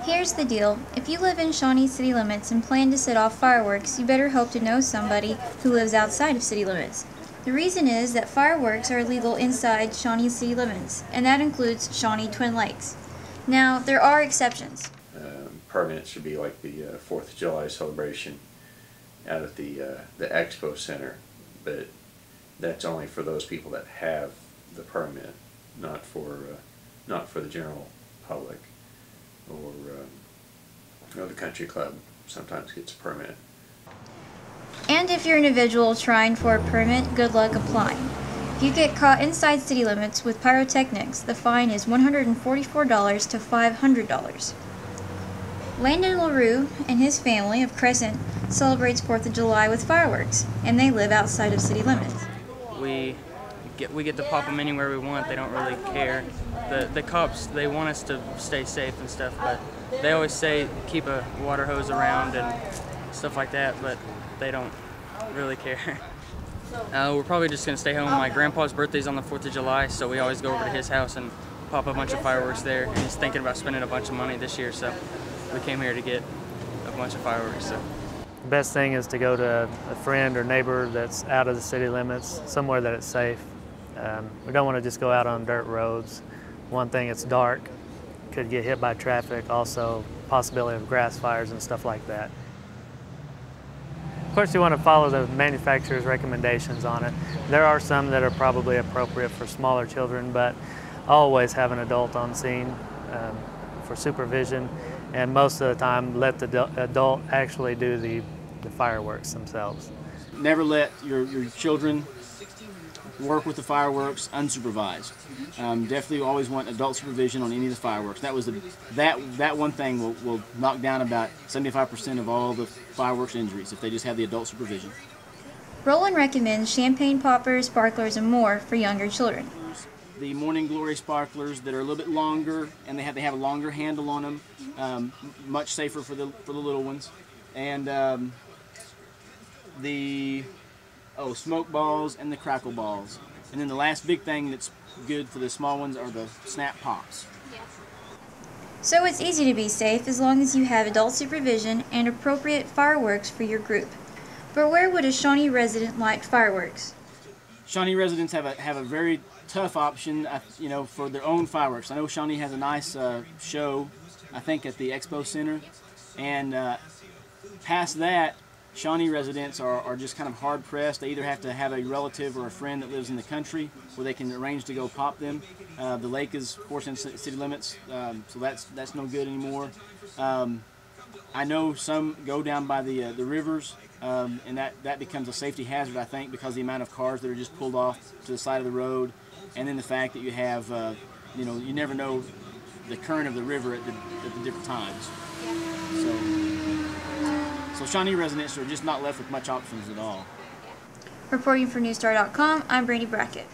Here's the deal. If you live in Shawnee city limits and plan to set off fireworks, you better hope to know somebody who lives outside of city limits. The reason is that fireworks are illegal inside Shawnee city limits, and that includes Shawnee Twin Lakes. Now, there are exceptions. Permits should be like the 4th of July celebration out at the Expo Center, but that's only for those people that have the permit, not for the general public. Or the country club sometimes gets a permit. And if you're an individual trying for a permit, good luck applying. If you get caught inside city limits with pyrotechnics, the fine is $144 to $500. Landon LaRue and his family of Crescent celebrates 4th of July with fireworks, and they live outside of city limits. We get to pop them anywhere we want. They don't really care. The cops, they want us to stay safe and stuff, but they always say keep a water hose around and stuff like that, but they don't really care. We're probably just going to stay home. My grandpa's birthday's on the 4th of July, so we always go over to his house and pop a bunch of fireworks there, and he's thinking about spending a bunch of money this year, so we came here to get a bunch of fireworks. So. The best thing is to go to a friend or neighbor that's out of the city limits, somewhere that it's safe. We don't want to just go out on dirt roads. One thing, it's dark, could get hit by traffic, also possibility of grass fires and stuff like that. Of course, you want to follow the manufacturer's recommendations on it. There are some that are probably appropriate for smaller children, but always have an adult on scene for supervision, and most of the time let the adult actually do the fireworks themselves. Never let your children work with the fireworks unsupervised. Definitely always want adult supervision on any of the fireworks. That was that one thing will knock down about 75% of all the fireworks injuries if they just have the adult supervision. Roland recommends champagne poppers, sparklers, and more for younger children. The Morning Glory sparklers that are a little bit longer and they have a longer handle on them, much safer for the little ones. And the smoke balls and the crackle balls. And then the last big thing that's good for the small ones are the snap pops. So it's easy to be safe as long as you have adult supervision and appropriate fireworks for your group. But where would a Shawnee resident like fireworks? Shawnee residents have a very tough option, for their own fireworks. I know Shawnee has a nice show, I think, at the Expo Center, and past that, Shawnee residents are just kind of hard pressed. They either have to have a relative or a friend that lives in the country where they can arrange to go pop them. The lake is, of course, in city limits, so that's no good anymore. I know some go down by the rivers, and that becomes a safety hazard, I think, because of the amount of cars that are just pulled off to the side of the road, and then the fact that you have, you never know the current of the river at the different times. So Shawnee residents are just not left with much options at all. Reporting for NewsStar.com, I'm Brady Brackett.